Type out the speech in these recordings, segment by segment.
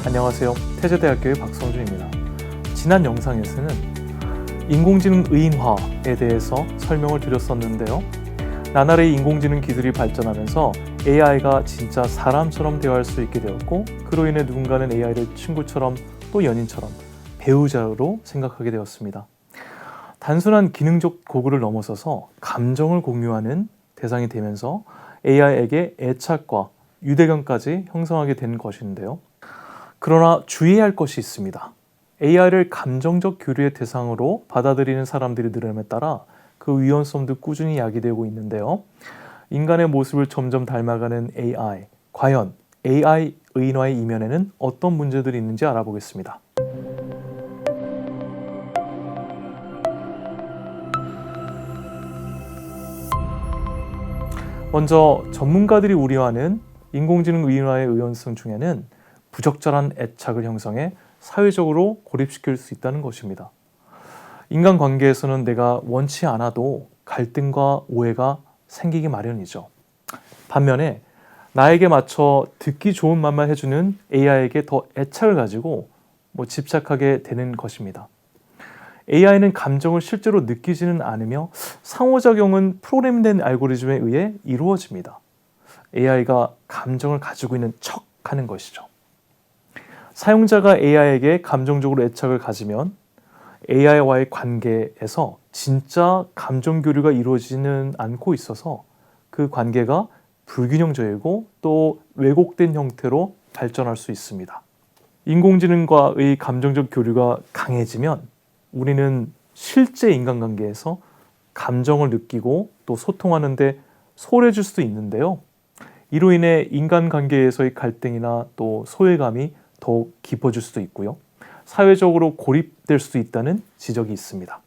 안녕하세요. 태제대학교의 박성준입니다. 지난 영상에서는 인공지능 의인화에 대해서 설명을 드렸었는데요. 나날의 인공지능 기술이 발전하면서 AI가 진짜 사람처럼 대화할 수 있게 되었고, 그로 인해 누군가는 AI를 친구처럼 또 연인처럼 배우자로 생각하게 되었습니다. 단순한 기능적 고글을 넘어서서 감정을 공유하는 대상이 되면서 AI에게 애착과 유대감까지 형성하게 된 것인데요. 그러나 주의해야 할 것이 있습니다. AI를 감정적 교류의 대상으로 받아들이는 사람들이 늘음에 따라 그 위험성도 꾸준히 야기되고 있는데요. 인간의 모습을 점점 닮아가는 AI, 과연 AI 의인화의 이면에는 어떤 문제들이 있는지 알아보겠습니다. 먼저 전문가들이 우려하는 인공지능 의인화의 의원성 중에는 부적절한 애착을 형성해 사회적으로 고립시킬 수 있다는 것입니다. 인간관계에서는 내가 원치 않아도 갈등과 오해가 생기기 마련이죠. 반면에 나에게 맞춰 듣기 좋은 말만 해주는 AI에게 더 애착을 가지고 집착하게 되는 것입니다. AI는 감정을 실제로 느끼지는 않으며 상호작용은 프로그램된 알고리즘에 의해 이루어집니다. AI가 감정을 가지고 있는 척 하는 것이죠. 사용자가 AI에게 감정적으로 애착을 가지면 AI와의 관계에서 진짜 감정 교류가 이루어지는 않고 있어서 그 관계가 불균형적이고 또 왜곡된 형태로 발전할 수 있습니다. 인공지능과의 감정적 교류가 강해지면 우리는 실제 인간관계에서 감정을 느끼고 또 소통하는 데 소홀해질 수도 있는데요. 이로 인해 인간관계에서의 갈등이나 또 소외감이 더욱 깊어질 수도 있고요. 사회적으로 고립될 수도 있다는 지적이 있습니다.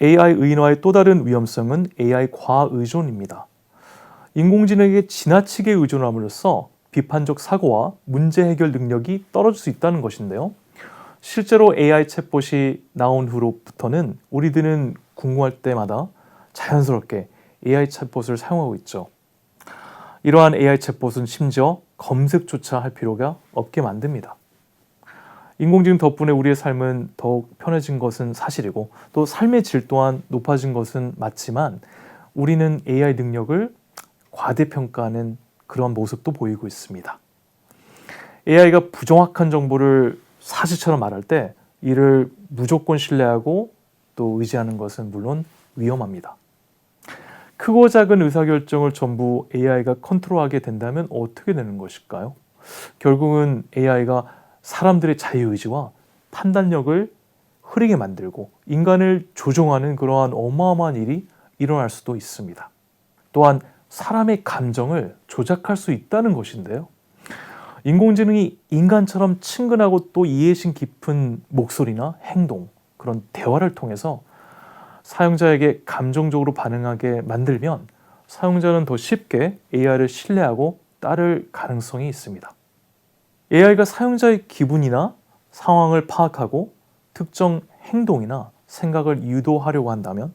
AI 의인화의 또 다른 위험성은 AI 과의존입니다. 인공지능에게 지나치게 의존함으로써 비판적 사고와 문제 해결 능력이 떨어질 수 있다는 것인데요. 실제로 AI 챗봇이 나온 후로부터는 우리들은 궁금할 때마다 자연스럽게 AI 챗봇을 사용하고 있죠. 이러한 AI 챗봇은 심지어 검색조차 할 필요가 없게 만듭니다. 인공지능 덕분에 우리의 삶은 더욱 편해진 것은 사실이고 또 삶의 질 또한 높아진 것은 맞지만 우리는 AI 능력을 과대평가하는 그런 모습도 보이고 있습니다. AI가 부정확한 정보를 사실처럼 말할 때 이를 무조건 신뢰하고 또 의지하는 것은 물론 위험합니다. 크고 작은 의사결정을 전부 AI가 컨트롤하게 된다면 어떻게 되는 것일까요? 결국은 AI가 사람들의 자유의지와 판단력을 흐리게 만들고 인간을 조종하는 그러한 어마어마한 일이 일어날 수도 있습니다. 또한 사람의 감정을 조작할 수 있다는 것인데요. 인공지능이 인간처럼 친근하고 또 이해심 깊은 목소리나 행동, 그런 대화를 통해서 사용자에게 감정적으로 반응하게 만들면 사용자는 더 쉽게 AI를 신뢰하고 따를 가능성이 있습니다. AI가 사용자의 기분이나 상황을 파악하고 특정 행동이나 생각을 유도하려고 한다면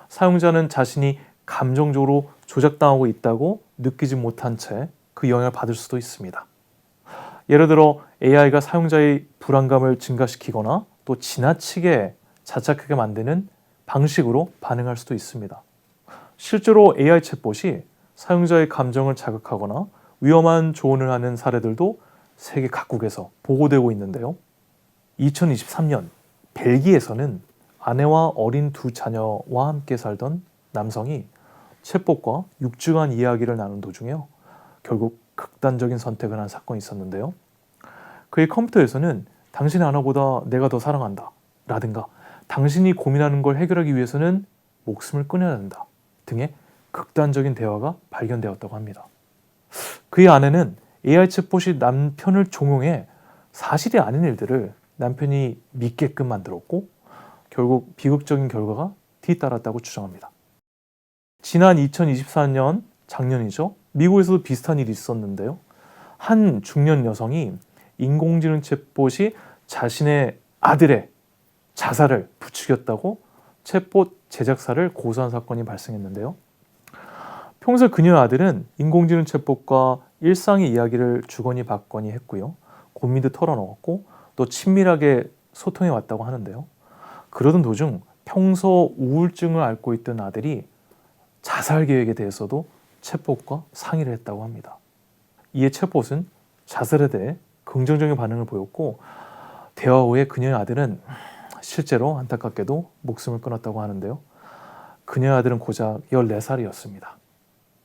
사용자는 자신이 감정적으로 조작당하고 있다고 느끼지 못한 채 그 영향을 받을 수도 있습니다. 예를 들어 AI가 사용자의 불안감을 증가시키거나 또 지나치게 자책하게 만드는 방식으로 반응할 수도 있습니다. 실제로 AI 챗봇이 사용자의 감정을 자극하거나 위험한 조언을 하는 사례들도 세계 각국에서 보고되고 있는데요. 2023년 벨기에에서는 아내와 어린 두 자녀와 함께 살던 남성이 챗봇과 6주간 이야기를 나눈 도중에요. 결국 극단적인 선택을 한 사건이 있었는데요. 그의 컴퓨터에서는 당신의 아내보다 내가 더 사랑한다 라든가 당신이 고민하는 걸 해결하기 위해서는 목숨을 끊어야 한다 등의 극단적인 대화가 발견되었다고 합니다. 그의 아내는 AI 챗봇이 남편을 종용해 사실이 아닌 일들을 남편이 믿게끔 만들었고 결국 비극적인 결과가 뒤따랐다고 주장합니다. 지난 2024년 작년이죠. 미국에서도 비슷한 일이 있었는데요. 한 중년 여성이 인공지능 챗봇이 자신의 아들의 자살을 부추겼다고 챗봇 제작사를 고소한 사건이 발생했는데요. 평소 그녀의 아들은 인공지능 챗봇과 일상의 이야기를 주거니 받거니 했고요. 고민도 털어놓았고 또 친밀하게 소통해 왔다고 하는데요. 그러던 도중 평소 우울증을 앓고 있던 아들이 자살 계획에 대해서도 챗봇과 상의를 했다고 합니다. 이에 챗봇은 자살에 대해 긍정적인 반응을 보였고 대화 후에 그녀의 아들은 실제로 안타깝게도 목숨을 끊었다고 하는데요. 그녀의 아들은 고작 14살이었습니다.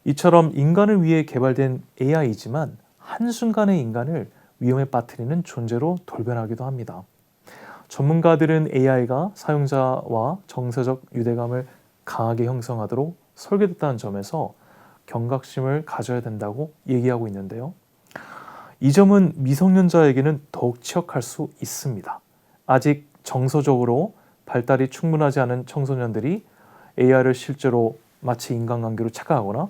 이처럼 인간을 위해 개발된 AI이지만 한순간의 인간을 위험에 빠뜨리는 존재로 돌변하기도 합니다. 전문가들은 AI가 사용자와 정서적 유대감을 강하게 형성하도록 설계됐다는 점에서 경각심을 가져야 된다고 얘기하고 있는데요. 이 점은 미성년자에게는 더욱 취약할 수 있습니다. 아직 정서적으로 발달이 충분하지 않은 청소년들이 AI를 실제로 마치 인간관계로 착각하거나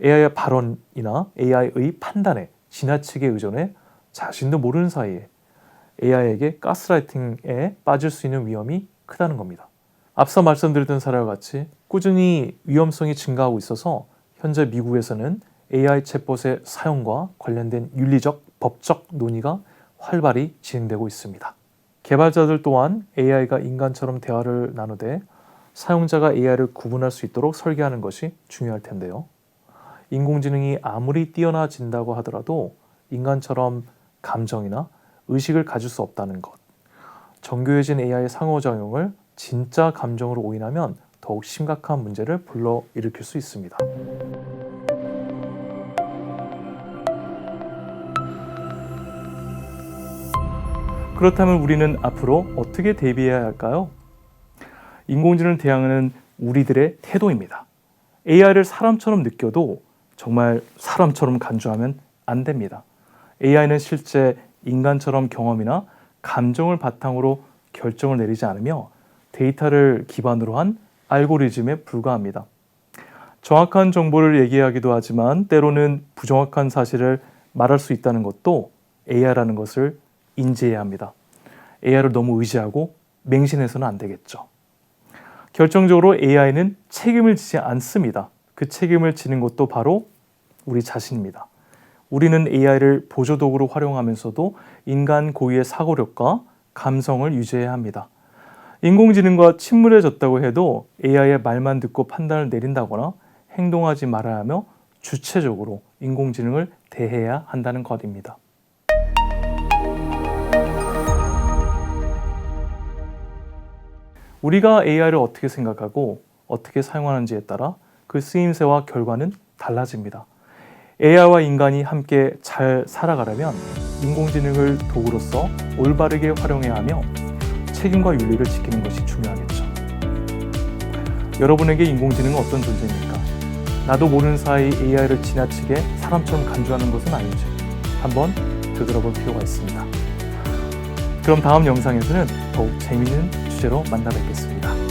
AI의 발언이나 AI의 판단에 지나치게 의존해 자신도 모르는 사이에 AI에게 가스라이팅에 빠질 수 있는 위험이 크다는 겁니다. 앞서 말씀드렸던 사례와 같이 꾸준히 위험성이 증가하고 있어서 현재 미국에서는 AI 챗봇의 사용과 관련된 윤리적, 법적 논의가 활발히 진행되고 있습니다. 개발자들 또한 AI가 인간처럼 대화를 나누되 사용자가 AI를 구분할 수 있도록 설계하는 것이 중요할 텐데요. 인공지능이 아무리 뛰어나진다고 하더라도 인간처럼 감정이나 의식을 가질 수 없다는 것. 정교해진 AI의 상호작용을 진짜 감정으로 오인하면 더욱 심각한 문제를 불러일으킬 수 있습니다. 그렇다면 우리는 앞으로 어떻게 대비해야 할까요? 인공지능을 대항하는 우리들의 태도입니다. AI를 사람처럼 느껴도 정말 사람처럼 간주하면 안 됩니다. AI는 실제 인간처럼 경험이나 감정을 바탕으로 결정을 내리지 않으며 데이터를 기반으로 한 알고리즘에 불과합니다. 정확한 정보를 얘기하기도 하지만 때로는 부정확한 사실을 말할 수 있다는 것도 AI라는 것을 인지해야 합니다. AI를 너무 의지하고 맹신해서는 안 되겠죠. 결정적으로 AI는 책임을 지지 않습니다. 그 책임을 지는 것도 바로 우리 자신입니다. 우리는 AI를 보조도구로 활용하면서도 인간 고유의 사고력과 감성을 유지해야 합니다. 인공지능과 친밀해졌다고 해도 AI의 말만 듣고 판단을 내린다거나 행동하지 말아야 하며 주체적으로 인공지능을 대해야 한다는 것입니다. 우리가 AI를 어떻게 생각하고 어떻게 사용하는지에 따라 그 쓰임새와 결과는 달라집니다. AI와 인간이 함께 잘 살아가려면 인공지능을 도구로서 올바르게 활용해야 하며 책임과 윤리를 지키는 것이 중요하겠죠. 여러분에게 인공지능은 어떤 존재입니까? 나도 모르는 사이 AI를 지나치게 사람처럼 간주하는 것은 아닌지 한번 되돌아볼 필요가 있습니다. 그럼 다음 영상에서는 더욱 재미있는 주제로 만나 뵙겠습니다.